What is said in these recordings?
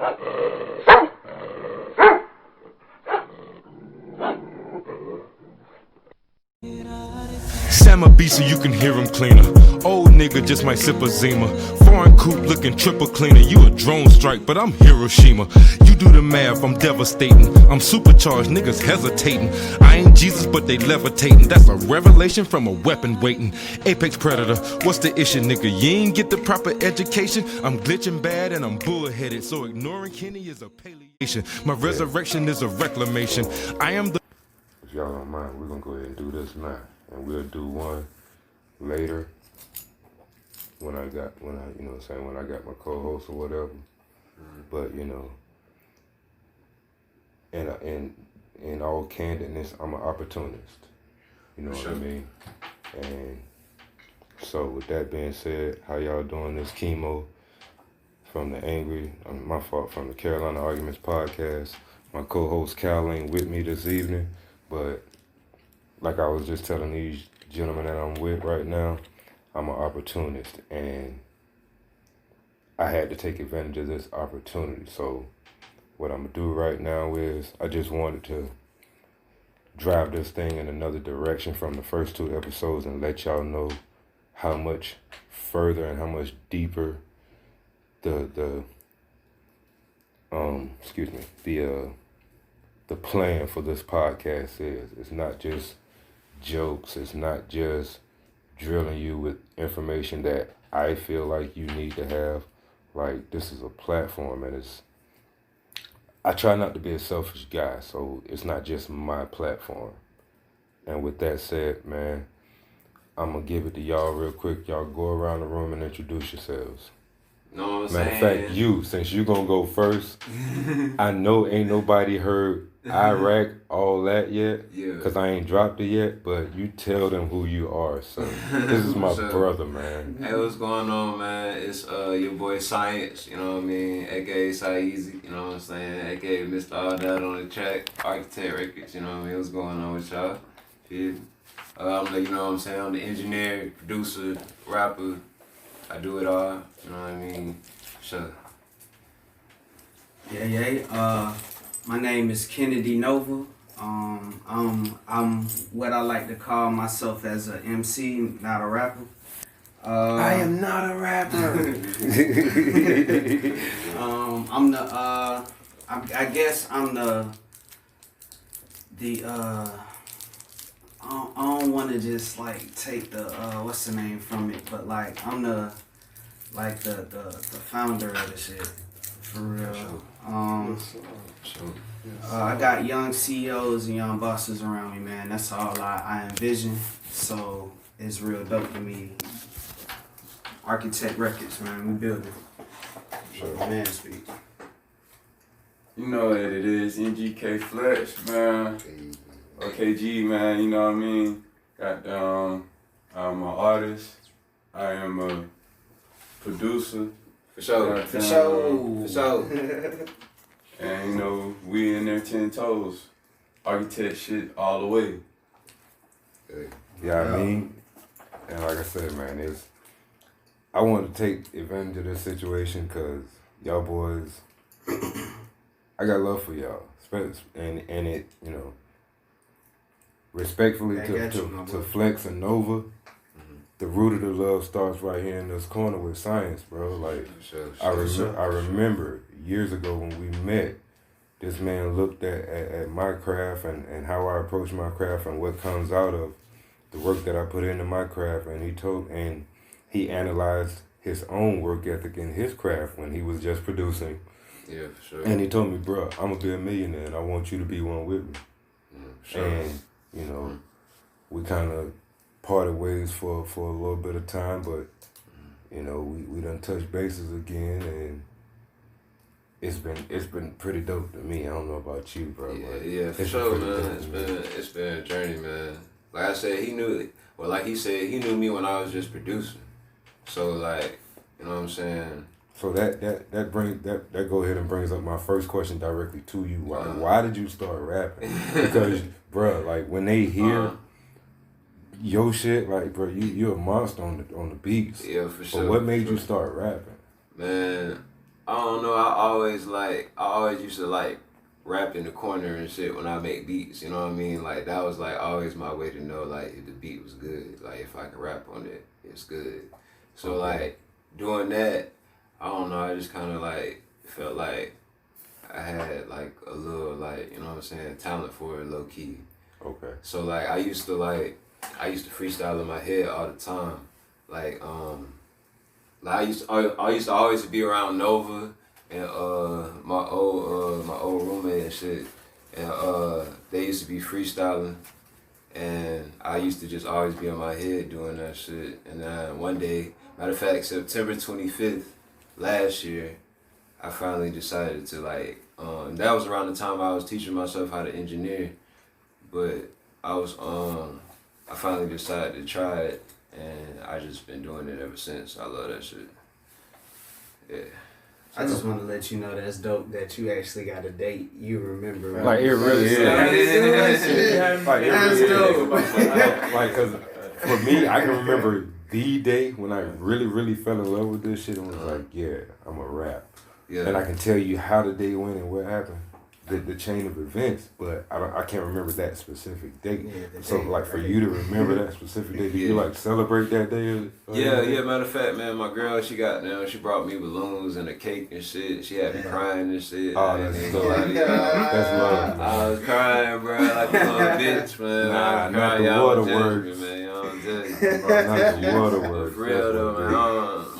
Sam a beat so you can hear him cleaner. Old nigga just might sip a Zima. Foreign coupe looking triple cleaner. You a drone strike, but I'm Hiroshima. You do the math, I'm devastating. I'm supercharged, niggas hesitating. I ain't Jesus, but they levitating. That's a revelation from a weapon waiting. Apex predator, what's the issue, nigga? You ain't get the proper education. I'm glitching bad and I'm bullheaded. So ignoring Kenny is a palliation. My resurrection is a reclamation. I am the... If y'all don't mind, we're gonna go ahead and do this now. And we'll do one later when I got my co-host or whatever. But in all candidness, I'm an opportunist. You know what I mean? And so with that being said, how y'all doing? This Kemo from from the Carolina Arguments podcast. My co-host Cal ain't with me this evening, but like I was just telling these gentlemen that I'm with right now, I'm an opportunist, and I had to take advantage of this opportunity. So what I'm gonna do right now is I just wanted to drive this thing in another direction from the first 2 episodes and let y'all know how much further and how much deeper the plan for this podcast is. It's not just jokes. It's not just drilling you with information that I feel like you need to have. Like, this is a platform, and I try not to be a selfish guy, so it's not just my platform. And with that said, man, I'm gonna give it to y'all real quick. Y'all go around the room and introduce yourselves. Know what I'm Matter of saying? fact, since you gonna go first, I know ain't nobody heard Iraq, all that yet, because I ain't dropped it yet, but you tell them who you are, so this is my brother, man. Hey, what's going on, man? It's your boy Science, you know what I mean, aka Saizi, you know what I'm saying, aka Mr. All That on the track, Architect Records, you know what I mean, what's going on with y'all? You know what I'm saying, I'm the engineer, producer, rapper, I do it all, you know what I mean, sure. My name is Kennedy Nova. I'm what I like to call myself as a MC, not a rapper. I am not a rapper. I guess I'm the I don't want to just like take the what's the name from it, but like I'm the founder of the shit for real. I got young CEOs and young bosses around me, man. That's all I envision. So it's real dope to me. Architect Records, man. We building. Sure. Man, speak. You know what it is, NGK Flex, man. OKG, man, you know what I mean? I'm an artist. I am a producer. For sure. For sure. And we in there 10 toes. Architect shit all the way. Yeah, I mean, and like I said, man, I want to take advantage of this situation because y'all boys, I got love for y'all. And it, respectfully to Flex and Nova, the root of the love starts right here in this corner with Science, bro. Like, I remember years ago when we met, this man looked at my craft and how I approach my craft and what comes out of the work that I put into my craft, and he analyzed his own work ethic in his craft when he was just producing. Yeah, for sure. And he told me, bro, I'm gonna be a millionaire and I want you to be one with me. Sure. And, we kind of parted ways for a little bit of time, but, we done touched bases again, and it's been pretty dope to me. I don't know about you, bro. Yeah, for sure, man. It's been a journey, man. Like I said, he knew me when I was just producing. So, like, you know what I'm saying? So that go ahead and brings up my first question directly to you. Why did you start rapping? Because, bro, like, when they hear your shit, like, bro, you're a monster on the beats. Yeah, for sure. But what made you start rapping? Man, I don't know. I always used to like rap in the corner and shit when I make beats. You know what I mean? Like that was like always my way to know like if the beat was good. Like if I could rap on it, it's good. So like doing that, I don't know. I just kind of like felt like I had like a little like, you know what I'm saying, talent for it, low key. Okay. So like I used to freestyle in my head all the time. Like I used to always be around Nova and my old roommate and shit. And they used to be freestyling and I used to just always be in my head doing that shit. And then one day, matter of fact, September 25th last year, I finally decided to like, that was around the time I was teaching myself how to engineer, but I finally decided to try it, and I just been doing it ever since. I love that shit. Yeah. I just want to let you know that's dope that you actually got a date you remember. Right? Like it really is. Like it That's really dope. is. Like, cause for me, I can remember the day when I really fell in love with this shit and was like, yeah, I'm a rap. Yeah. And I can tell you how the day went and what happened, the chain of events, but I can't remember that specific date. Yeah, So like for you to remember that specific day, do you like celebrate that day? Yeah. Matter of fact, man, my girl, she brought me balloons and a cake and shit. She had me crying and shit. Oh, that's love. That's love. I was crying, bro, like a little bitch, man. Nah, I was not crying. the Y'all water don't judge words. me, man. Y'all don't judge me. Not the water words. For real though, man.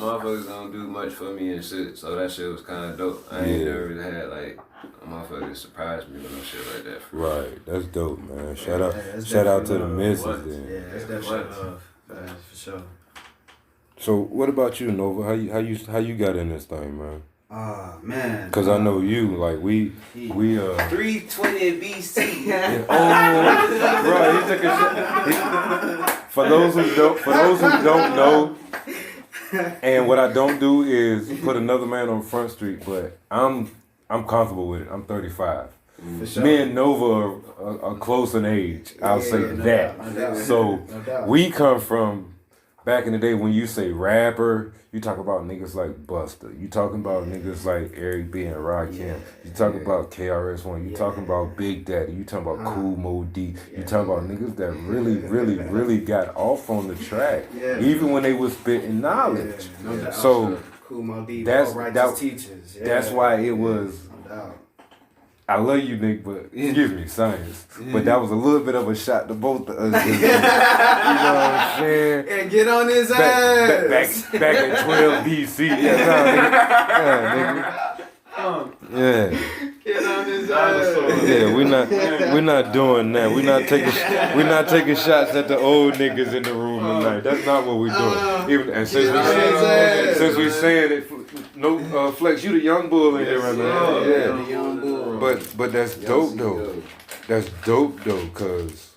Motherfuckers don't do much for me and shit, so that shit was kind of dope. I ain't never really had like a motherfucker surprise me with no shit like that. Right, that's dope, man. Shout out to the missus then. Yeah, that's definitely love. For sure. So what about you, Nova? How you got in this thing, man? Man. Cause I know you, like we 320 BC. Yeah. Oh, bro, he took a shot. For those who don't know, and what I don't do is put another man on Front Street, but I'm comfortable with it. I'm 35. Sure. Me and Nova are close in age. I'll say that. No doubt. So No doubt. we come from back in the day when you say rapper, you talk about niggas like Buster. You talking about niggas like Eric B and Rakim. You talking about KRS-One. You talking about Big Daddy. You talking about Cool Mo D. You talking about niggas that really got off on the track, even when they was spitting knowledge. No doubt. So Cool Mo D, that's righteous teachers. that's why it was. No doubt. I love you, Nick, but excuse me, science. But that was a little bit of a shot to both of us. You know what I'm saying? And get on his ass. Back at 12 BC. Yeah. Get on his ass. Yeah, we're not doing that. We're not taking shots at the old niggas in the room tonight. That's not what we're doing. Even and since we saying it, no Flex, you the young bull in here right now. The young bull. But that's dope though. That's dope though, cause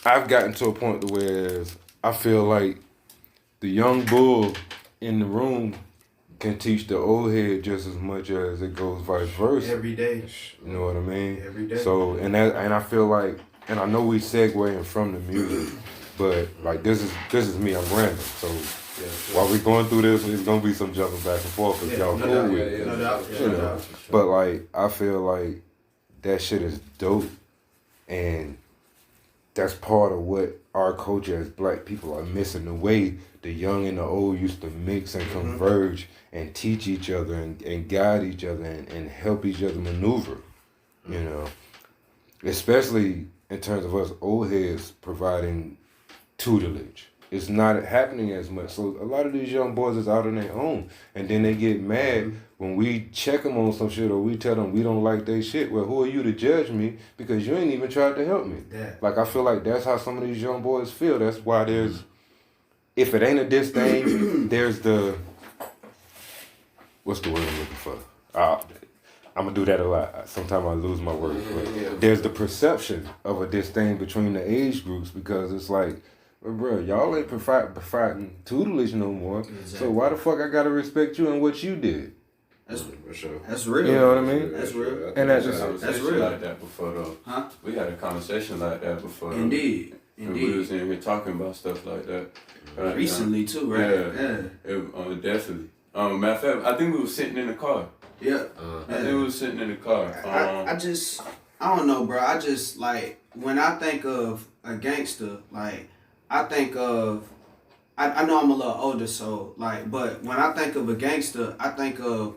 I've gotten to a point to where I feel like the young bull in the room can teach the old head just as much as it goes vice versa. Every day. You know what I mean? Every day. So and I feel like, and I know we segueing from the music, but like this is me. I'm random. So while we going through this, it's gonna be some jumping back and forth if y'all cool with it. No doubt. You know? But like I feel like that shit is dope, and that's part of what our culture as black people are missing, the way the young and the old used to mix and converge and teach each other and guide each other and help each other maneuver, you know, especially in terms of us old heads providing tutelage. It's not happening as much. So a lot of these young boys is out on their own, and then they get mad when we check them on some shit or we tell them we don't like their shit. Well, who are you to judge me because you ain't even tried to help me? Yeah. Like I feel like that's how some of these young boys feel. That's why there's, if it ain't a diss thing, there's the, what's the word I'm looking for? I'm gonna do that a lot. Sometimes I lose my words. But there's the perception of a disdain between the age groups because it's like, well, bro, y'all ain't providing tutelage no more. Exactly. So why the fuck I gotta respect you and what you did? That's for sure. That's real. You know what I mean? That's real. And that's real. Like that before though. Huh? We had a conversation like that before. Indeed. We was in here talking about stuff like that. Recently too, right? Yeah. Definitely. Matter of fact, I think we were sitting in the car. Yeah. I think we were sitting in the car. I don't know, bro. I just, like, when I think of a gangster, like, I think of, I know I'm a little older, so, like, but when I think of a gangster, I think of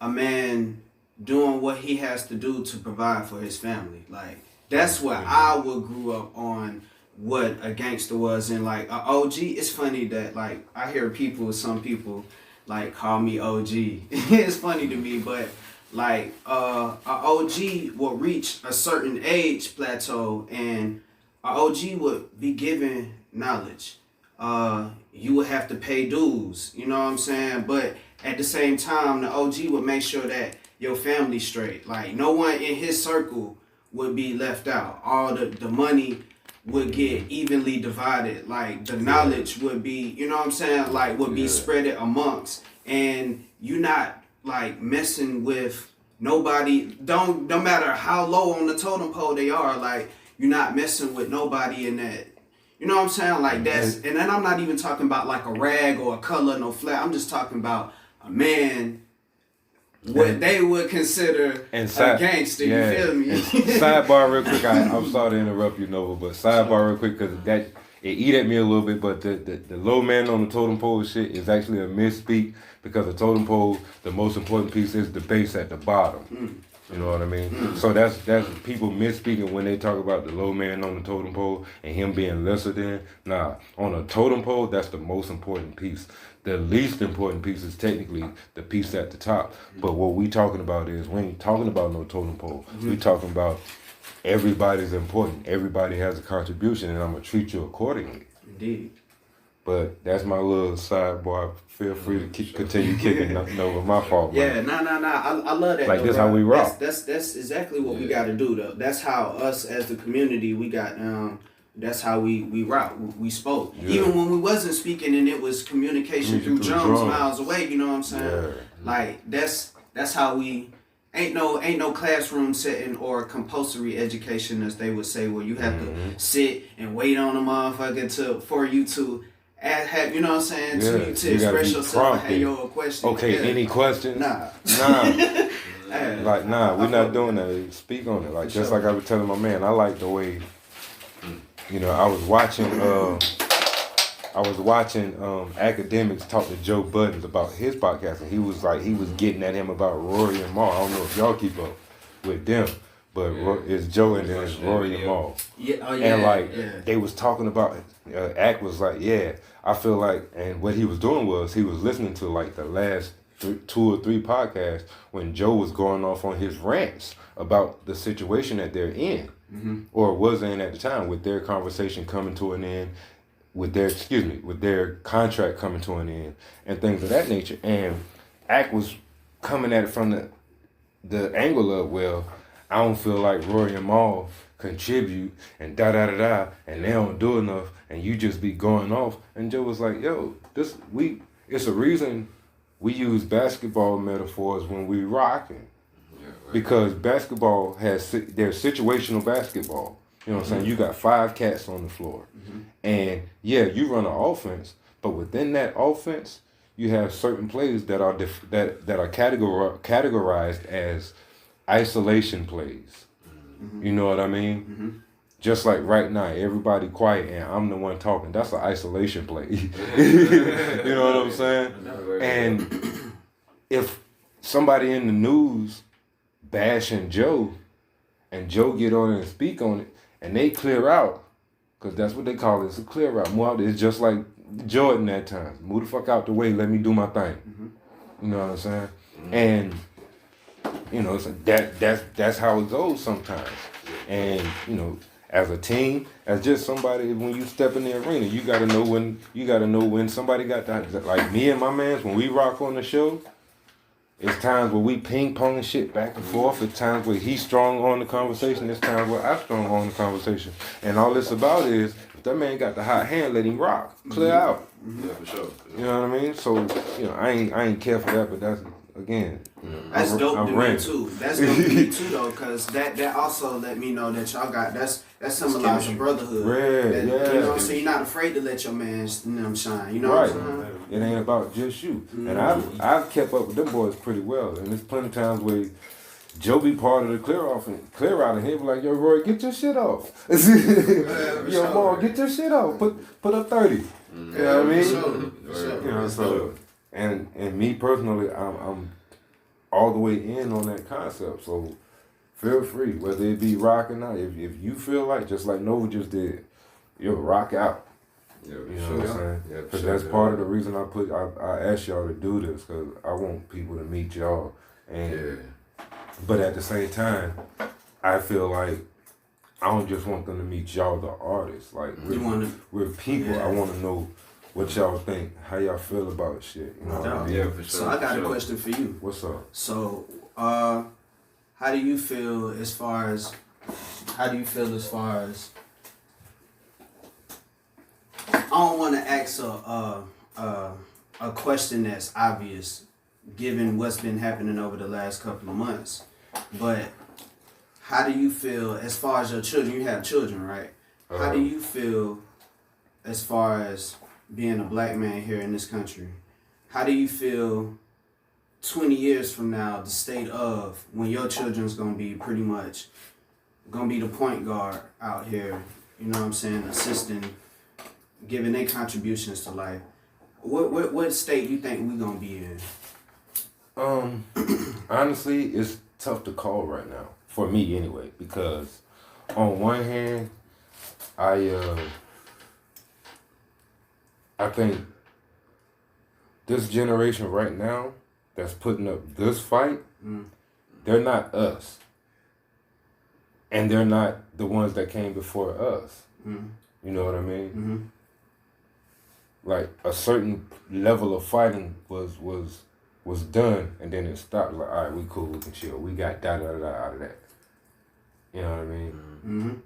a man doing what he has to do to provide for his family. Like, that's what I would grew up on, what a gangster was. And, like, a OG, it's funny that, like, I hear some people, like, call me OG. It's funny to me, but like a OG will reach a certain age plateau, and a OG would be given knowledge. You would have to pay dues, you know what I'm saying? But at the same time, the OG would make sure that your family's straight. Like, no one in his circle would be left out. All the money would get evenly divided. Like, the knowledge would be, you know what I'm saying, like, would be spread amongst, and you not like messing with nobody. Don't matter how low on the totem pole they are, like, you're not messing with nobody in that, you know what I'm saying, like, that's, and then I'm not even talking about like a rag or a color, no flat. I'm just talking about a man, what they would consider a gangster. You feel me? Sidebar real quick. I'm sorry to interrupt you, Nova, but sidebar real quick, because that it eat at me a little bit. But the low man on the totem pole shit is actually a misspeak, because the totem pole, the most important piece is the base at the bottom. You know what I mean? So that's people misspeaking when they talk about the low man on the totem pole and him being lesser than. Nah, on a totem pole, that's the most important piece. The least important piece is technically the piece at the top. But what we talking about is, we ain't talking about no totem pole. We talking about everybody's important. Everybody has a contribution, and I'm going to treat you accordingly. Indeed. But that's my little sidebar. Feel free to continue kicking. Nothing over my fault, man. Yeah, I love that. Like, this how we rock. That's exactly what we got to do, though. That's how us as the community, we got, that's how we rock. We spoke. Yeah. Even when we wasn't speaking, and it was communication through drums miles away, you know what I'm saying? Yeah. Like, that's how we, ain't no classroom setting or compulsory education, as they would say, where you have to sit and wait on a motherfucker for you to have, you know what I'm saying, to express yourself and have your question. Okay, any questions? Nah. Like, we're not doing that. Speak on it. Like, just like I was telling my man, I like the way, you know, I was watching academics talk to Joe Budden about his podcast, and he was getting at him about Rory and Mal. I don't know if y'all keep up with them, but it's Joe and then it's Rory and Mal. And they was talking about, Ack was like, I feel like, and what he was doing was he was listening to like the last 2 or 3 podcasts when Joe was going off on his rants about the situation that they're in, or was in at the time, with their conversation coming to an end, with their contract coming to an end, and things of that nature. And Ack was coming at it from the angle of, well, I don't feel like Rory and Mal contribute and and they don't do enough, and you just be going off. And Joe was like, yo, it's a reason we use basketball metaphors when we rocking. Because basketball there's situational basketball. You know what I'm saying? You got 5 cats on the floor. And you run an offense, but within that offense, you have certain plays that are categorized as isolation plays. You know what I mean? Just like right now, everybody quiet and I'm the one talking. That's an isolation play. You know what I'm saying? And if somebody in the news bashing Joe, and Joe get on it and speak on it, and they clear out, because that's what they call it, it's a clear out. Move out. It's just like Jordan at times. Move the fuck out the way, let me do my thing. You know what I'm saying? And you know, it's that's how it goes sometimes. And you know, as a team, as just somebody, when you step in the arena, you gotta know when somebody got that. Like me and my mans, when we rock on the show, it's times where we ping pong shit back and forth. It's times where he's strong on the conversation. It's times where I'm strong on the conversation. And all it's about is, if that man got the hot hand, let him rock, clear out. Yeah, for sure. You know what I mean? So, you know, I ain't care for that, but that's, again, you know, that's dope to me too. That's dope to me too, though, because that also let me know that y'all got that symbolizes brotherhood. You know what I'm saying? You're not afraid to let your man, shine. You know what I'm saying? It ain't about just you. And I've kept up with them boys pretty well. And there's plenty of times where Joe be part of the clear out and he'll be like, yo, Roy, get your shit off. Yo, Mom, get your shit off. Put up 30. You know what I mean? You know, so and me personally, I'm all the way in on that concept. So feel free, whether it be rock or not. If you feel like, just like Nova just did, you'll rock out. Yeah, You know what I'm saying? Yeah, Because that's part of the reason I asked y'all to do this, because I want people to meet y'all. But at the same time, I feel like I don't just want them to meet y'all, the artists. Like, we're people. Yeah. I want to know what y'all think, how y'all feel about shit. You know what I mean? Yeah, for sure. So I got a question for you. What's up? So, how do you feel as far as I don't want to ask a question that's obvious, given what's been happening over the last couple of months. But how do you feel as far as your children? You have children, right? How do you feel as far as being a black man here in this country? How do you feel 20 years from now, the state of when your children's going to be pretty much going to be the point guard out here, you know what I'm saying, assisting, giving their contributions to life? What state you think we going to be in? Honestly, it's tough to call right now, for me anyway, because on one hand, I think this generation right now that's putting up this fight, they're not us. And they're not the ones that came before us. You know what I mean? Like, a certain level of fighting was done, and then it stopped. Like, all right, we cool, we can chill. We got da-da-da out of that. You know what I mean?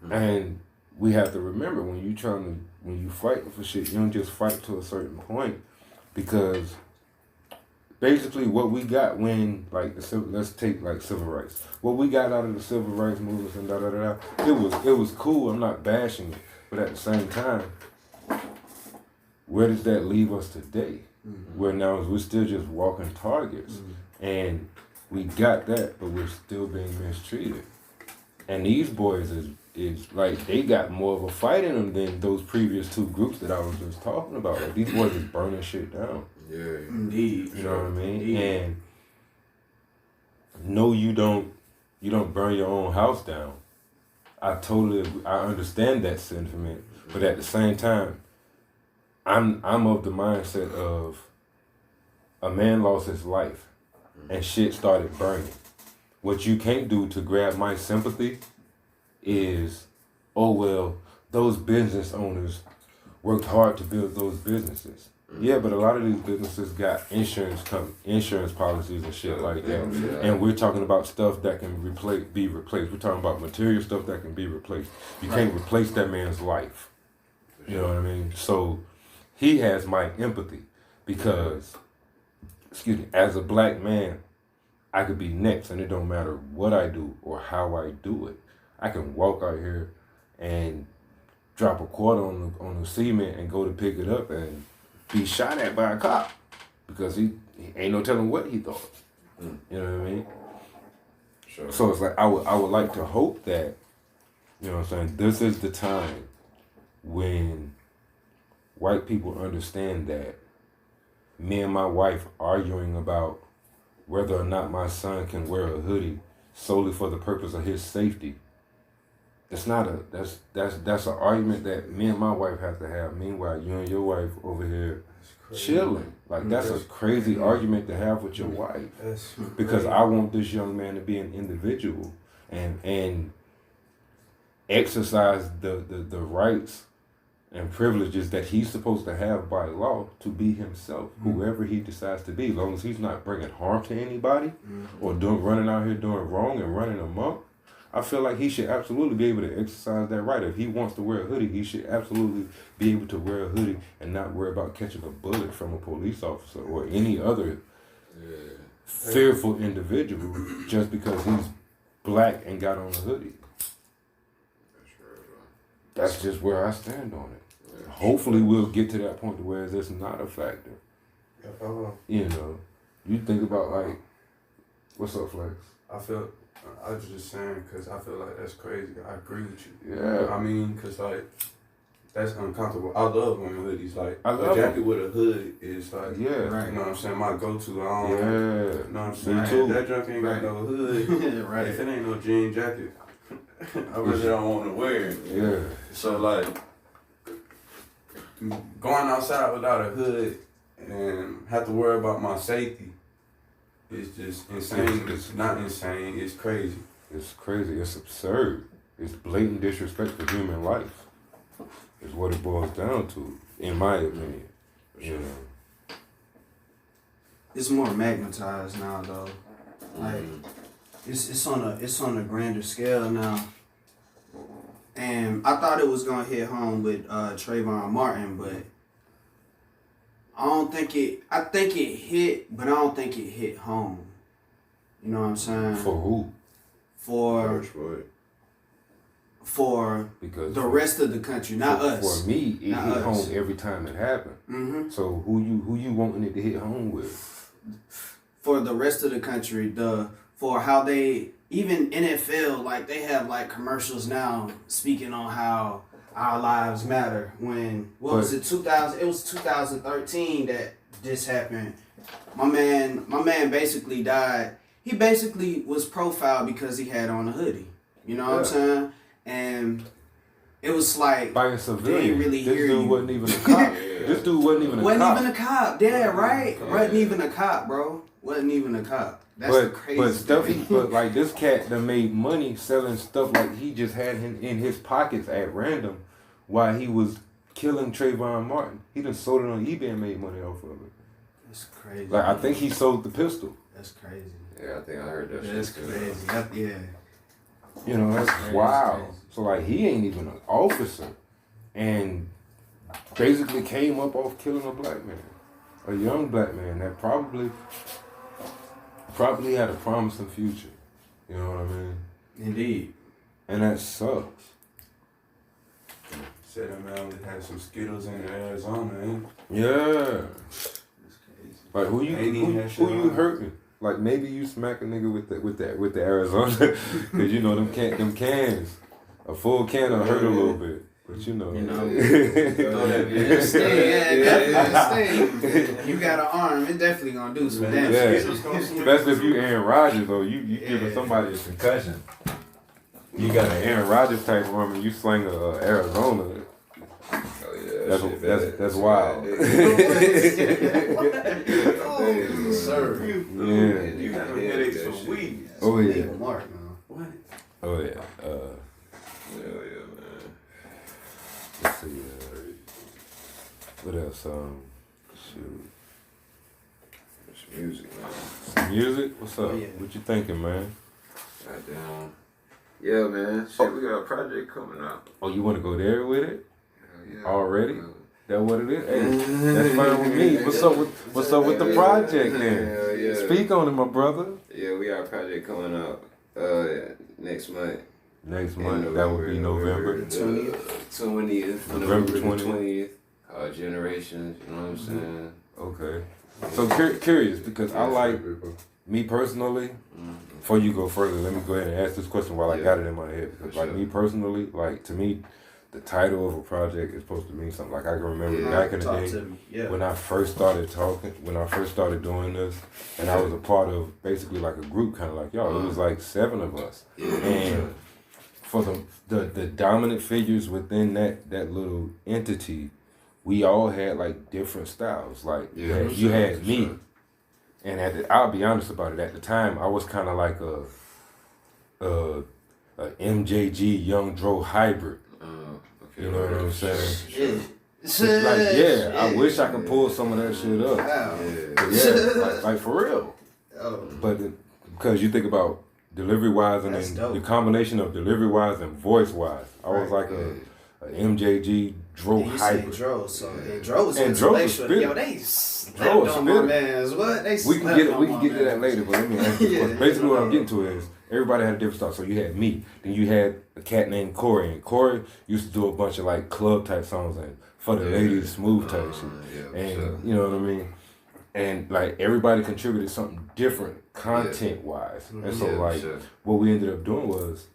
And we have to remember, when you fight for shit, you don't just fight to a certain point, because basically what we got when, like, let's take, like, civil rights. What we got out of the civil rights movements and da-da-da-da, it was cool. I'm not bashing it. But at the same time, where does that leave us today? Where now we're still just walking targets. And we got that, but we're still being mistreated. And these boys is like, they got more of a fight in them than those previous two groups that I was just talking about. Like, these boys is burning shit down. Yeah. Indeed. You know what I mean? Indeed. And no, you don't burn your own house down. I understand that sentiment, but at the same time, I'm of the mindset of a man lost his life and shit started burning. What you can't do to grab my sympathy is, oh well, those business owners worked hard to build those businesses. Yeah, but a lot of these businesses got insurance policies and shit like that. And we're talking about stuff that can be replaced. We're talking about material stuff that can be replaced. You can't replace that man's life. You know what I mean? So he has my empathy, because, as a black man, I could be next, and it don't matter what I do or how I do it. I can walk out here and drop a quarter on the cement and go to pick it up and be shot at by a cop, because he ain't no telling what he thought. You know what I mean? Sure. So it's like, I would like to hope that, you know what I'm saying, this is the time when white people understand that me and my wife arguing about whether or not my son can wear a hoodie solely for the purpose of his safety. That's an argument that me and my wife have to have. Meanwhile, you and your wife over here chilling. Like, that's a crazy argument to have with your wife. Because I want this young man to be an individual and exercise the rights and privileges that he's supposed to have by law to be himself, whoever he decides to be, as long as he's not bringing harm to anybody or running out here doing wrong and running amok. I feel like he should absolutely be able to exercise that right. If he wants to wear a hoodie, he should absolutely be able to wear a hoodie and not worry about catching a bullet from a police officer or any other fearful individual just because he's black and got on a hoodie. That's just where I stand on it. hopefully we'll get to that point to where it's not a factor. You know, you think about like, what's up, Flex? I was just saying because I feel like that's crazy. I agree with you. Yeah. I mean, because like, that's uncomfortable. I love wearing hoodies. Like, I love a jacket with a hood is like, Yeah. Right. you know what I'm saying? My go-to. I don't, Yeah. you know what I'm saying? Me too. That junk ain't got no hood. Right. If it ain't no jean jacket, I really don't want to wear it. Yeah. So like, going outside without a hood and have to worry about my safety is just insane. It's not insane. It's crazy. It's crazy. It's absurd. It's blatant disrespect for human life. Is what it boils down to, in my opinion. You know. It's more magnetized now though. Like it's on a grander scale now. And I thought it was gonna hit home with Trayvon Martin, but I think it hit, but I don't think it hit home. You know what I'm saying? For who? For Because the rest of the country, not us. For me, it Not hit us. home every time it happened. Mm-hmm. So who you wanting it to hit home with? For the rest of the country, for how they even NFL, like they have like commercials now speaking on how our lives matter. When was it 2000? It was 2013 that this happened. My man basically died. He basically was profiled because he had on a hoodie. You know what I'm saying? And it was like By a civilian. really This hear dude you. wasn't even a cop. This dude wasn't even a Wasn't cop. even a cop. Yeah, right. Wasn't even a cop, bro. Wasn't even a cop. That's the crazy thing. But like this cat that made money selling stuff like he just had him in his pockets at random while he was killing Trayvon Martin. He done sold it on eBay and made money off of it. That's crazy. Like I think he sold the pistol. That's crazy. Yeah, I think I heard that. That's shit too. crazy. Yeah. You know, that's Crazy, wild. crazy. So like he ain't even an officer and basically came up off killing a black man. A young black man that probably had a promising future. You know what I mean? Indeed. And that sucks. Said that man we had some Skittles in Arizona, ain't Yeah. That's crazy. Like who you hurting? Like maybe you smack a nigga with the Arizona, cause you know them cans, a full can will hurt a little bit, but you know. You got an arm, it definitely gonna do some damage. Yeah, especially if you Aaron Rodgers though, you giving somebody a concussion. You got an Aaron Rodgers type arm and you sling a Arizona. Oh yeah, That's wild. Sir. Yeah. you got headaches for weeks. Oh yeah. Leave a mark now. What? Oh yeah. yeah, man. Let's see. What else? Shoot. It's music, man. Some music? What's up? Oh, yeah. What you thinking, man? Goddamn. Yeah, man. Shit, we got a project coming out. Oh, you want to go there with it? Hell yeah. Already? That what it is? Hey, that's fine with me. What's up with the project then? Hell yeah. Speak on it, my brother. Yeah, we got a project coming out next month. Next In month, that would be November. 20th. November 20th. Generations, you know what I'm saying? Okay. So curious because I like me personally. Before you go further, let me go ahead and ask this question while I got it in my head. Because like me personally, like to me, the title of a project is supposed to mean something. Like I can remember back in the day when I first started talking, when I first started doing this, and I was a part of basically like a group, kind of like y'all. It was like 7 of us, and for the dominant figures within that little entity, we all had like different styles. Like you had me. And I'll be honest about it. At the time, I was kind of like a MJG Young Dro hybrid. Okay. You know what I'm saying? Yeah. I wish I could pull some of that shit up. Yeah, like for real. But because you think about delivery wise and then the combination of delivery wise and voice wise, I was like a MJG Dro hybrid. Dro, so Dro was intellectual. Yo, they slept on my man's. What? They We can get to that later, but let me ask you. Basically, what I'm getting to is everybody had a different style. So you had me, then you had a cat named Corey, and Corey used to do a bunch of like club type songs, and for the ladies, smooth type shit. Yeah, And sure. you know what I mean? And like everybody contributed something different content wise. And so Yeah, like sure. what we ended up doing was,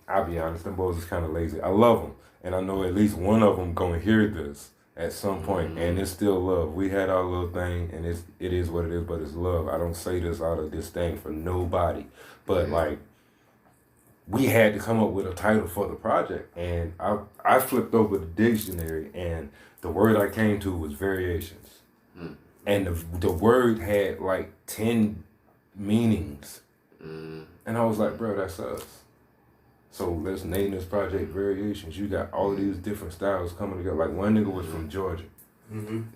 I'll be honest, them boys is kind of lazy. I love them, and I know at least one of them gonna hear this at some point, and it's still love. We had our little thing, and it is what it is, but it's love. I don't say this out of disdain for nobody, but like we had to come up with a title for the project, and I flipped over the dictionary, and the word I came to was variations, and the word had like 10 meanings, and I was like, bro, that's us. So let's name this project Variations. You got all of these different styles coming together. Like one nigga was from Georgia.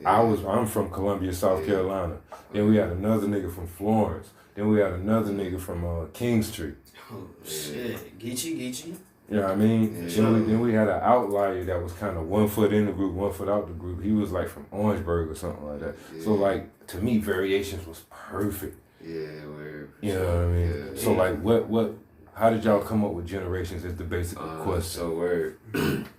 I'm from Columbia, South Carolina. Then we had another nigga from Florence. Then we had another nigga from King Street. Oh shit, Geechee. You know what I mean? Then we had an outlier that was kind of 1 foot in the group, 1 foot out the group. He was like from Orangeburg or something like that. So like to me, Variations was perfect. Yeah, word. You know what I mean? Yeah. So like what? How did y'all come up with Generations? Is the basic question. So word.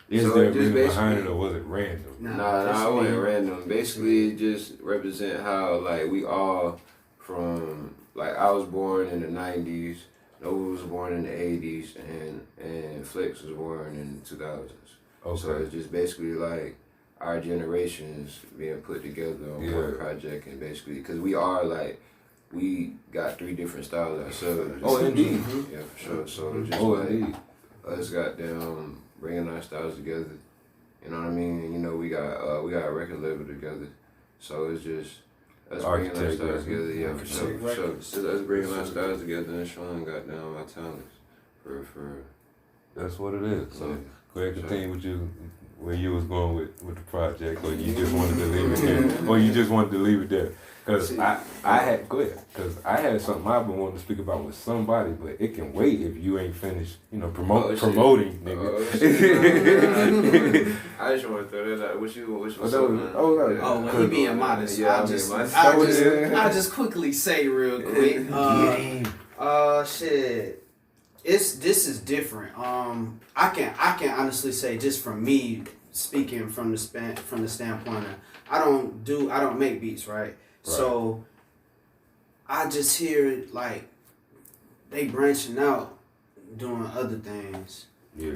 Is so there a just reason behind it, basically- or was it random? Nah, it wasn't random. Basically, it just represent how like we all from like I was born in the '90s, Nova was born in the '80s, and Flex was born in the 2000s. Okay. So it's just basically like our generations being put together on one project, and basically because we got 3 different styles ourselves. Oh, indeed. Yeah, for sure. So it's just Indeed. us got them bringing our styles together. You know what I mean? And, you know, we got a record label together. So it's just us bringing our Architect, styles right? together. Yeah, for sure. For sure. It's us bringing our styles together and showing goddamn our talents. For That's what it is. So Yeah. go ahead, continue with you where you was going with the project, or you just wanted to leave it there, or you just wanted to leave it there. Because I had, go ahead, because I had something I've been wanting to speak about with somebody, but it can wait if you ain't finished, promoting, nigga. I just want to throw that out. What you Well, he being modest. Yeah, I'll just quickly say real quick. Shit. This is different. I can honestly say, just from me speaking from the standpoint of I don't make beats, right? So I just hear like they branching out, doing other things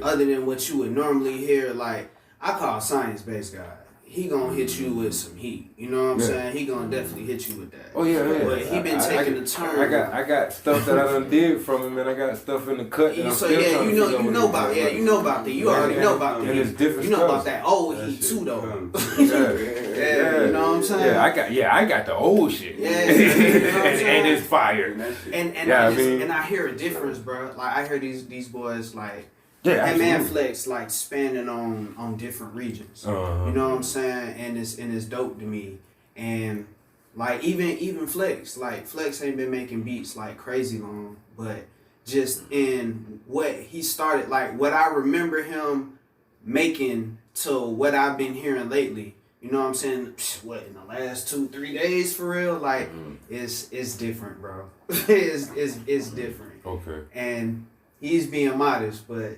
other than what you would normally hear. Like I call science-based guy. He gonna hit you with some heat. You know what I'm saying? He gonna definitely hit you with that. Oh yeah. But he been taking a turn. I got stuff that I done did from him, and I got stuff in the cut. And So yeah, you know about that. You already know about that. And it's different. You know stuff. about that old heat too, though. Yeah, you know what I'm saying? Yeah, I got the old shit. Yeah, you know what I'm saying? and it's fire. And I hear a difference, bro. Like I hear these boys like. And man Flex like spanning on different regions. You know what I'm saying? And it's dope to me. And like even Flex ain't been making beats like crazy long, but just in what he started, like what I remember him making to what I've been hearing lately. You know what I'm saying? What, in the last 2-3 days for real? Like it's different, bro. it's different. Okay. And he's being modest, but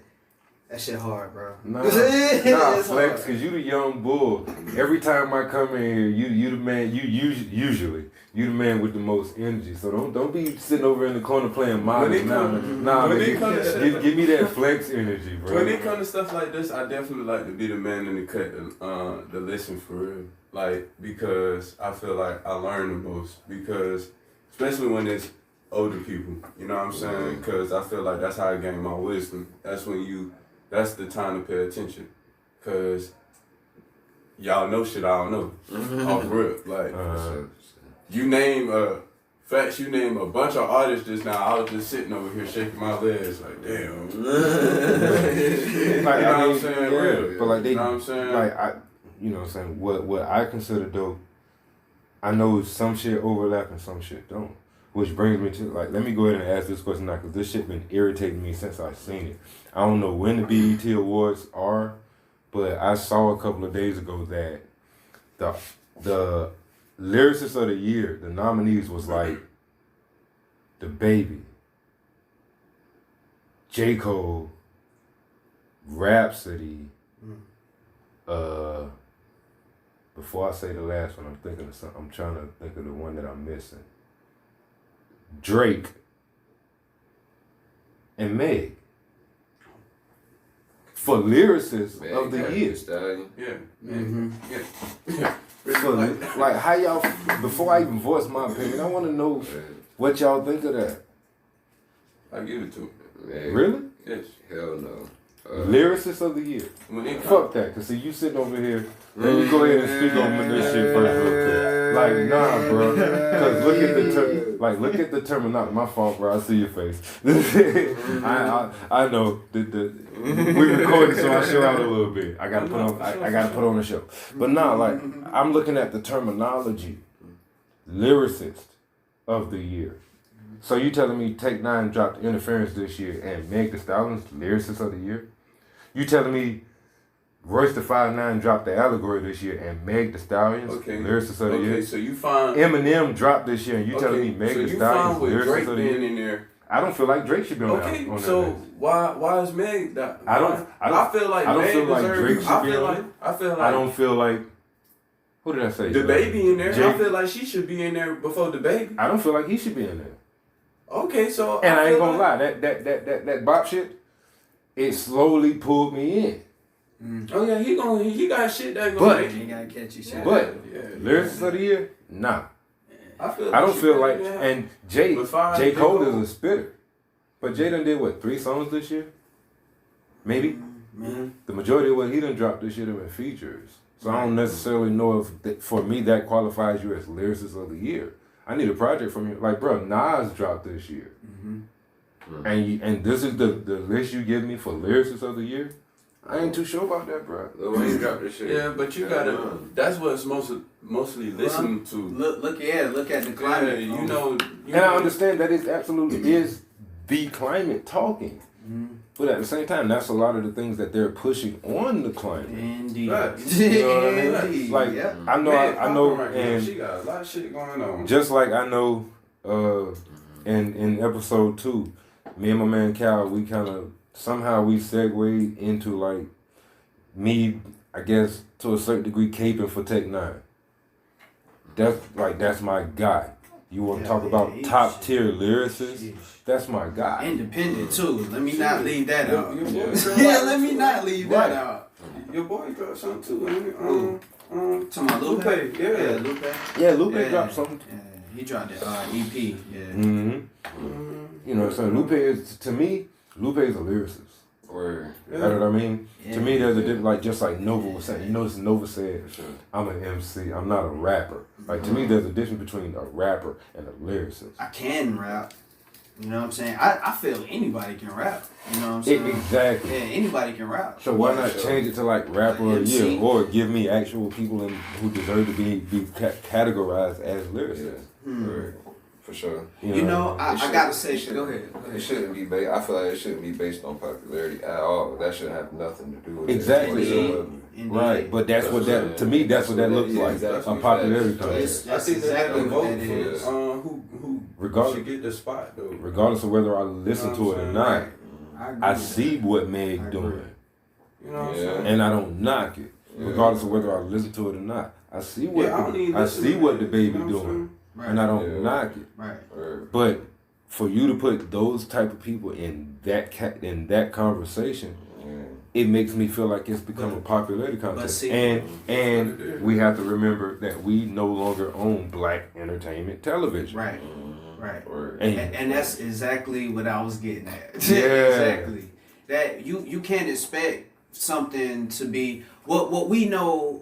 that shit hard, bro. Nah, Flex, cause you the young bull. Every time I come in here, you the man. Usually you the man with the most energy. So don't be sitting over in the corner playing modest. Give me that Flex energy, bro. When it comes to stuff like this, I definitely like to be the man in the cut, to listen for real. Like, because I feel like I learn the most. Because especially when it's older people, you know what I'm saying? Because I feel like that's how I gain my wisdom. That's the time to pay attention, cause y'all know shit I don't know. Off rip, like you name a bunch of artists just now. I was just sitting over here shaking my legs like, damn. You know what I'm saying? Real. But like they, you know what I'm saying? Like you know what I'm saying. What I consider dope, I know some shit overlap and some shit don't. Which brings me to, like, let me go ahead and ask this question now, because this shit been irritating me since I seen it. I don't know when the BET Awards are, but I saw a couple of days ago that the lyricist of the year, the nominees was like The Baby, J. Cole, Rhapsody, Before I say the last one, I'm thinking of something. I'm trying to think of the one that I'm missing. Drake and Meg for lyricists Man, of the year. Yeah. Mm-hmm. Yeah. So, like, how y'all? Before I even voice my opinion, I want to know what y'all think of that. I give it to him. Man, Really? Yes. hell no. Lyricist of the year. When it Fuck that, cause see you sitting over here. Let me go ahead and speak on this shit first real quick. Like, nah, bro. Cause look at the terminology. My fault, bro. I see your face. I know. We recorded, so I show out a little bit. I gotta put on the show. But nah, like I'm looking at the terminology. Lyricist of the year. So you telling me Take 9 dropped Interference this year and Meg Thee Stallion's lyricist of the year? You telling me Royce the 5'9" dropped the Allegory this year and Meg Thee Stallion's lyricist of the year? Okay, so you find Eminem dropped this year and you telling me Meg Thee Stallion's lyricist of the year? in there. I don't feel like Drake should be on that. Okay, on that so list. why is Meg that? I feel like don't feel like deserves- Drake should be on it. I feel like I don't feel like. Who did I say? the baby in there. Jake? I feel like she should be in there before the baby. I don't feel like he should be in there. Okay, so And I ain't feel gonna lie, that bop shit, it slowly pulled me in. Oh yeah, he got shit that But- gonna make You gotta catch your shit. But yeah. lyricist of the year, nah. I don't feel like, yeah. and J Besides J. J. Cole Cole. is a spitter. But J done did what, 3 songs this year? Maybe? Man. The majority of what he done dropped this year have been features. So I don't necessarily know if, for me, that qualifies you as lyricist of the year. I need a project from you. Like, bro, Nas dropped this year. And this is the list you give me for lyricist of the year? I ain't too sure about that, bro. Lil Wayne dropped this shit. Yeah, but you gotta. That's what's mostly listened to. Look at the Yeah, climate. you know. And I understand that it absolutely is the climate talking. But at the same time, that's a lot of the things that they're pushing on the climate. Indeed. Facts. You know what I mean? Indeed. Like, Yep. I know, right now, and she got a lot of shit going on. just like I know, in episode 2, me and my man Cal, we kind of somehow we segued into like me, I guess to a certain degree, caping for Take 9. That's my guy. You want to talk about he's- top tier lyricists? That's my guy. Independent too. Let me not leave that out. Your boy Yeah, let me not leave that Right. out. Your boy dropped something too. To my Lupe. Lupe, yeah. Lupe. Yeah, Lupe Yeah. dropped something. Yeah, he dropped the EP. Yeah. You know what I'm saying? Lupe is, to me, Lupe is a lyricist. Word. You know what I mean? Yeah. To me, there's a difference, like just like Nova was saying. You notice Nova said, I'm an MC, I'm not a rapper. Like to me, there's a difference between a rapper and a lyricist. I can rap. You know what I'm saying? I feel anybody can rap. You know what I'm saying? Exactly. Yeah, anybody can rap. So why not change it to like rapper of the MC? year, or give me actual people who deserve to be categorized as lyricists? Word. For sure. You know, I gotta say, go ahead. It shouldn't be based. I feel like it shouldn't be based on popularity at all. That shouldn't have nothing to do with Exactly. it. whatsoever. Indeed. Right, but that's what that to me. That's what that looks like. Exactly. A popularity Facts. contest. That's I think exactly they what vote that for is. who Regardless- should get the spot though. Regardless of whether I listen to it or not, I agree I with see that. what I Meg agree. doing, You know what I'm Yeah. saying? and I don't knock it. Regardless of whether I listen to it or not, I see what Yeah, I don't even I listen see to what it, the baby you know what I'm doing, saying? Right. and I don't Yeah. knock it. Right. Word. But for you to put those type of people in that conversation, it makes me feel like it's become a popularity contest. see- and we have to remember that we no longer own black entertainment television. Right. Right. Word. And that's exactly what I was getting at. Yeah. Exactly. That you can't expect something to be what we know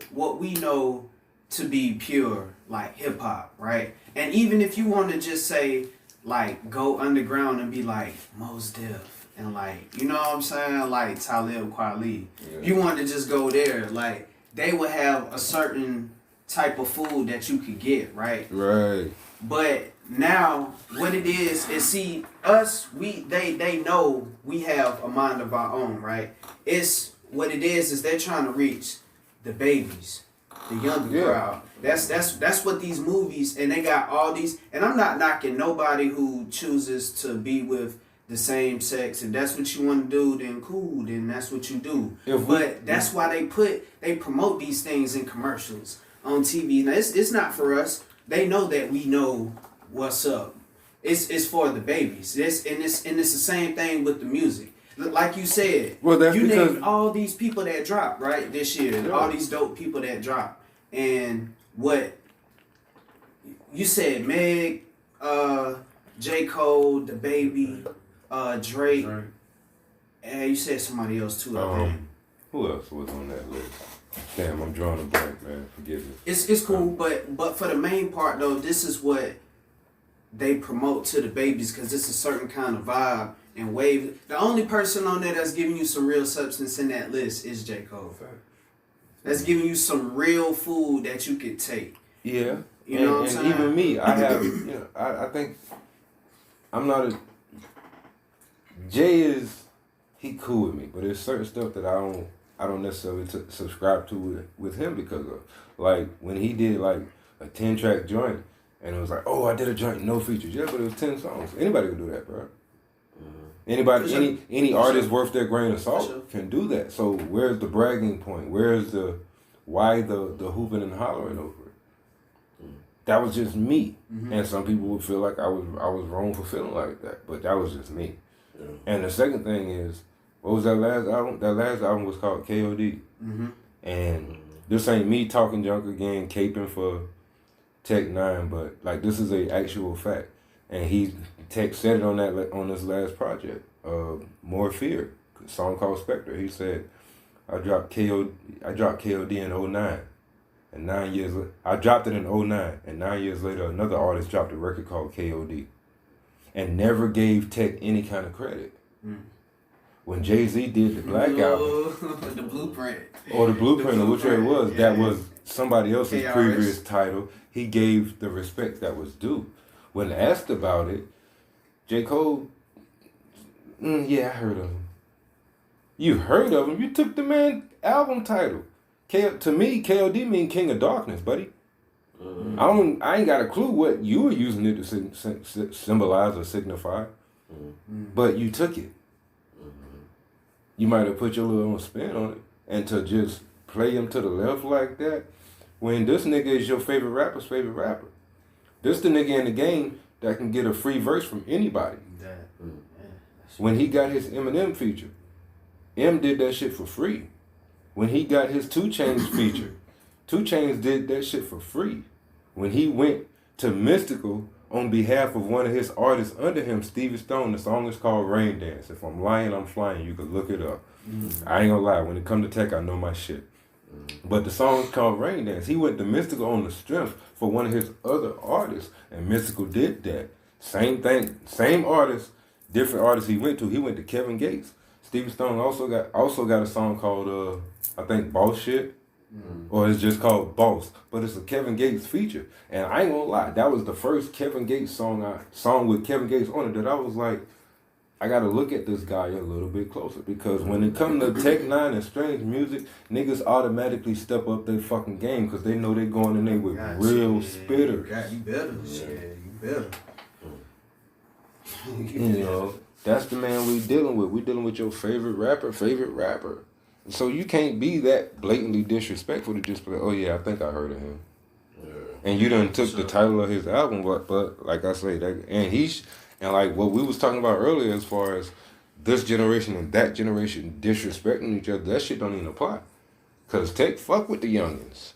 to be pure, like hip hop, right? And even if you want to just say like go underground and be like Mos Def and like, you know what I'm saying, like Talib Kweli. If you want to just go there, like they would have a certain type of food that you could get, right? Right. But now what it is see us, they know we have a mind of our own, right? It's what it is they're trying to reach the babies, the younger Yeah. crowd. That's what these movies, and they got all these, and I'm not knocking nobody who chooses to be with the same sex. If that's what you want to do, then cool. Then that's what you do. But that's why they promote these things in commercials on TV. Now it's not for us. They know that we know what's up. It's for the babies. It's the same thing with the music. Like you said, you named all these people that dropped right this year. Yeah. All these dope people that dropped, and what you said, Meg, J. Cole, the baby, Drake, and you said somebody else too. Who else was on that list? Damn, I'm drawing a blank, man. Forgive me. It's cool, but for the main part though, this is what they promote to the babies because it's a certain kind of vibe and wave. The only person on there that's giving you some real substance in that list is J. Cole. That's giving you some real food that you could take. Yeah. You know what I'm saying? Even me, I have, I think I'm not a... Jay is, he cool with me, but there's certain stuff that I don't necessarily subscribe to with him because of. Like, when he did, like, a 10-track joint, and it was like, oh, I did a joint, no features. Yeah, but it was 10 songs. Anybody can do that, bro. Anybody, any artist worth their grain of salt can do that. So where's the bragging point? Where's why the hooping and hollering over it? That was just me. And some people would feel like I was wrong for feeling like that, but that was just me. Yeah. And the second thing is, what was that last album? That last album was called KOD. And this ain't me talking junk again, caping for Tech 9, but like this is a actual fact. And Tech said it on this last project, More Fear, a song called Spectre. He said, I dropped KOD in 09. And 9 years I dropped it in 09, and 9 years later another artist dropped a record called KOD. And never gave Tech any kind of credit. When Jay-Z did the Black album, the Blueprint. Or the Blueprint, or whichever it was, that was somebody else's previous title. He gave the respect that was due. When asked about it, J. Cole, yeah, I heard of him. You heard of him? You took the man's album title. To me, KOD mean King of Darkness, buddy. I ain't got a clue what you were using it to symbolize or signify, but you took it. You might have put your little own spin on it, and to just play him to the left like that, when this nigga is your favorite rapper's favorite rapper. This the nigga in the game that can get a free verse from anybody. When he got his Eminem feature, M did that shit for free. When he got his 2 Chainz feature, 2 Chainz did that shit for free. When he went to Mystical on behalf of one of his artists under him, Stevie Stone, the song is called Rain Dance. If I'm lying, I'm flying. You can look it up. I ain't gonna lie. When it come to Tech, I know my shit. But the song is called Rain Dance. He went to Mystical on the strength for one of his other artists, and Mystical did that. Same thing, same artist, different artists he went to. He went to Kevin Gates. Stevie Stone also got a song called I think Boss Shit, or it's just called Boss, but it's a Kevin Gates feature. And I ain't gonna lie, that was the first Kevin Gates song with Kevin Gates on it that I was like, I gotta look at this guy a little bit closer, because when it comes to Tech 9 and strange music, niggas automatically step up their fucking game because they know they going in there with real spitters. You better. You better. You know, that's the man we dealing with. We dealing with your favorite rapper. So you can't be that blatantly disrespectful to just be like, oh yeah, I think I heard of him. Yeah. And you done took the title of his album, but like I say, and like what we was talking about earlier as far as this generation and that generation disrespecting each other, that shit don't even apply. Cause Tech fuck with the youngins.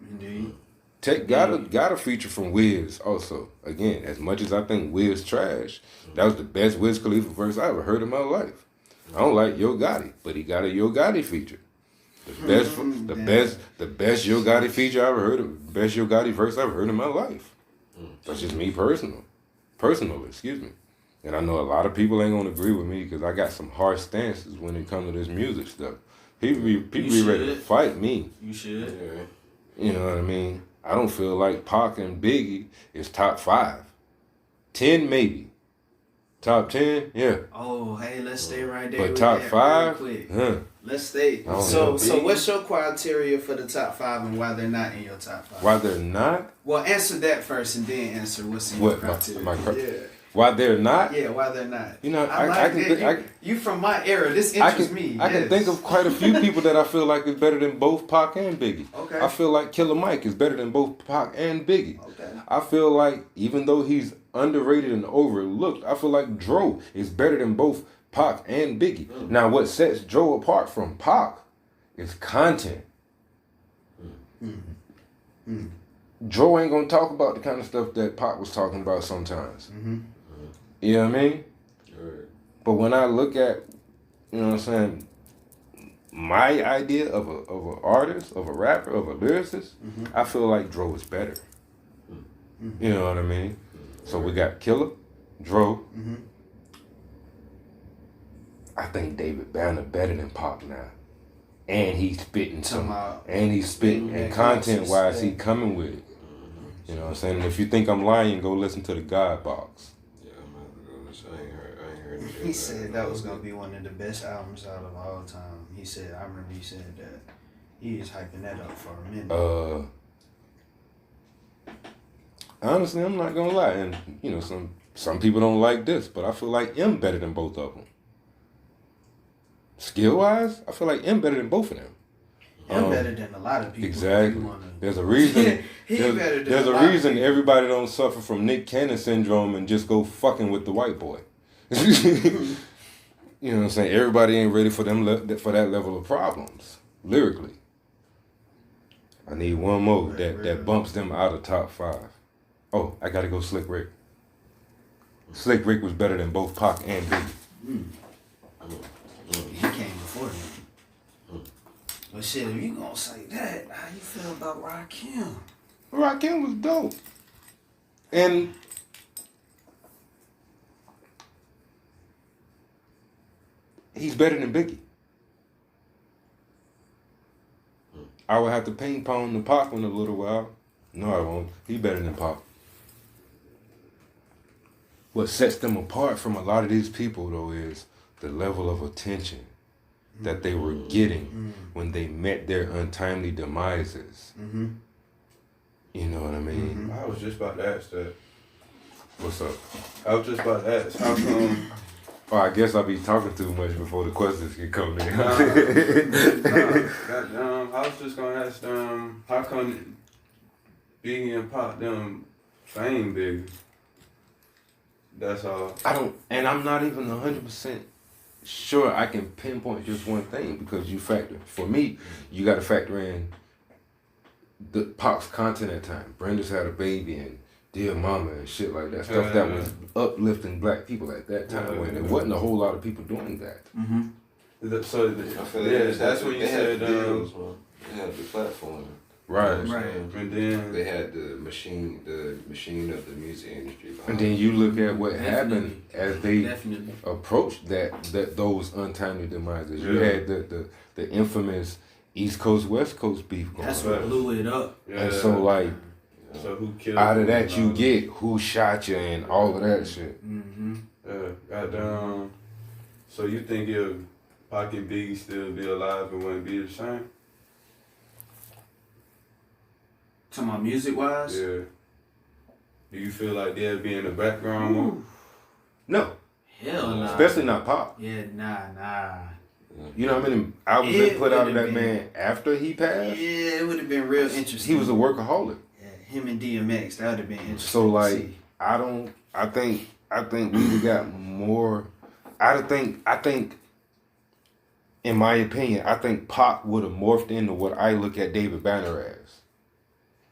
Indeed. Tech got a feature from Wiz also. Again, as much as I think Wiz trash, that was the best Wiz Khalifa verse I ever heard in my life. I don't like Yo Gotti, but he got a Yo Gotti feature. The best Yo Gotti feature I ever heard of, best Yo Gotti verse I ever heard in my life. That's just me personally, excuse me. And I know a lot of people ain't gonna agree with me because I got some harsh stances when it comes to this music stuff. People be ready to fight me. You should. Yeah. You know what I mean? I don't feel like Pac and Biggie is top 5. 10 maybe. Top 10? Yeah. Oh, hey, let's stay right there. But top 5? Quick. Huh. Let's stay. So what's your criteria for the top 5 and why they're not in your top 5? Why they're not? Well, answer that first and then answer what's in your criteria. Why they're not? Yeah, why they're not. You know, I I like can it. think, You from my era. This I interests can, me. I can think of quite a few people that I feel like is better than both Pac and Biggie. Okay. I feel like Killer Mike is better than both Pac and Biggie. Okay. I feel like even though he's underrated and overlooked, I feel like Dro is better than both Pac and Biggie. Now, what sets Dro apart from Pac is content. Dro ain't gonna talk about the kind of stuff that Pac was talking about sometimes. You know what I mean? But when I look at, you know what I'm saying, my idea of an artist, of a rapper, of a lyricist, I feel like Dro is better. You know what I mean? So we got Killer, Dro. I think David Banner better than Pac now. And he's spitting and content wise he coming with it. You know what I'm saying? And if you think I'm lying, go listen to the God Box. Yeah, I'm about to go listen. I ain't heard He said that was gonna be one of the best albums out of all time. He said, I remember he said that. He is hyping that up for a minute. Honestly, I'm not gonna lie, and you know, some people don't like this, but I feel like M better than both of them. Skill wise, I feel like M better than both of them. I'm better than a lot of people. Exactly. There's a reason. There's a reason everybody don't suffer from Nick Cannon syndrome and just go fucking with the white boy. You know what I'm saying? Everybody ain't ready for for that level of problems lyrically. I need one more that bumps them out of top 5. Oh, I gotta go Slick Rick. Slick Rick was better than both Pac and Biggie. He came before him. But shit, if you gonna say that, how you feel about Rakim? Rakim was dope. And he's better than Biggie. I would have to ping pong the Pac in a little while. No, I won't. He's better than Pac. What sets them apart from a lot of these people, though, is the level of attention that they were getting when they met their untimely demises. You know what I mean? I was just about to ask that. What's up? I was just about to ask, how come? Oh, I guess I'll be talking too much before the questions can come in. Goddamn, I was just gonna ask them, how come Biggie and Pac them fame big? That's all. I'm not even 100% sure I can pinpoint just one thing, because for me, you got to factor in the Pac's content at time. Brenda's Had a Baby and Dear Mama and shit like that. Stuff that was uplifting black people at that time when there wasn't a whole lot of people doing that. So, that's what you said. They had the platform. Right. And then They had the machine of the music industry. And then you look at what Definitely. happened as they Definitely. approached those untimely demises. You had the infamous East Coast West Coast beef going That's on. what blew it up. And so like so who killed out of them that you and all get who shot you and all of that shit. goddamn. So you think if Pac and Biggie still be alive, it wouldn't be the same? Talking about music wise? Yeah. Do you feel like they'll be in the background more? No. Hell nah. Especially not Pop. Yeah, nah. You know how many albums they put out of that man after he passed? Yeah, it would have been real interesting. He was a workaholic. Yeah, him and DMX, that would have been interesting. So to like see. I think we got more. I think in my opinion, I think Pac would have morphed into what I look at David Banner as.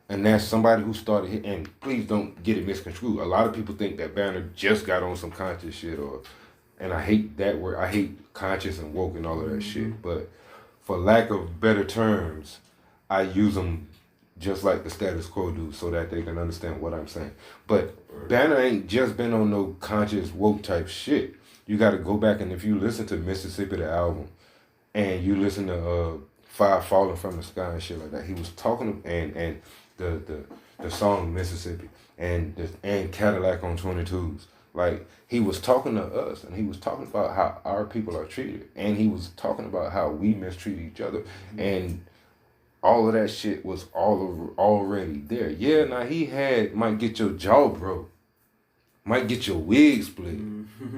And that's somebody who started, and please don't get it misconstrued. A lot of people think that Banner just got on some conscious shit, and I hate that word. I hate conscious and woke and all of that shit. But for lack of better terms, I use them just like the status quo do so that they can understand what I'm saying. But Banner ain't just been on no conscious woke type shit. You got to go back, and if you listen to Mississippi, the album, and you listen to Fire Falling from the Sky and shit like that, he was talking, and the song Mississippi and Cadillac on 22s. Like, he was talking to us, and he was talking about how our people are treated, and he was talking about how we mistreat each other, and all of that shit was already there. Yeah, now he might get your jaw broke, Might get your wig split.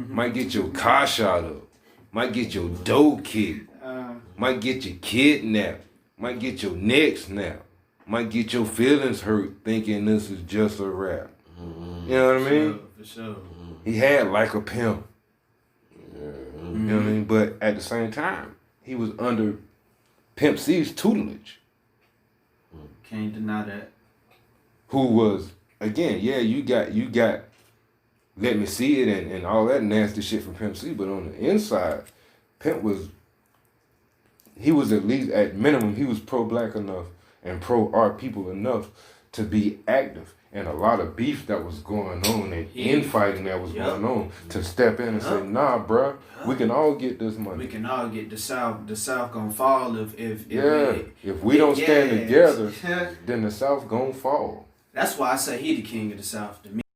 Might get your car shot up. Might get your dough kicked. Might get you kidnapped. Might get your neck snapped. Might get your feelings hurt thinking this is just a rap. You know what I mean? For sure. He had like a pimp. You know what I mean? But at the same time, he was under Pimp C's tutelage. Can't deny that. Who was, again, yeah, you got Let Me See It and all that nasty shit from Pimp C, but on the inside, Pimp was, he was at least, at minimum, he was pro-black enough and pro-art people enough to be active. And a lot of beef that was going on and infighting that was going on to step in and say, nah, bruh, we can all get this money. We can all get the South gonna fall if we don't stand together, then the South gonna fall. That's why I say he the king of the South to me.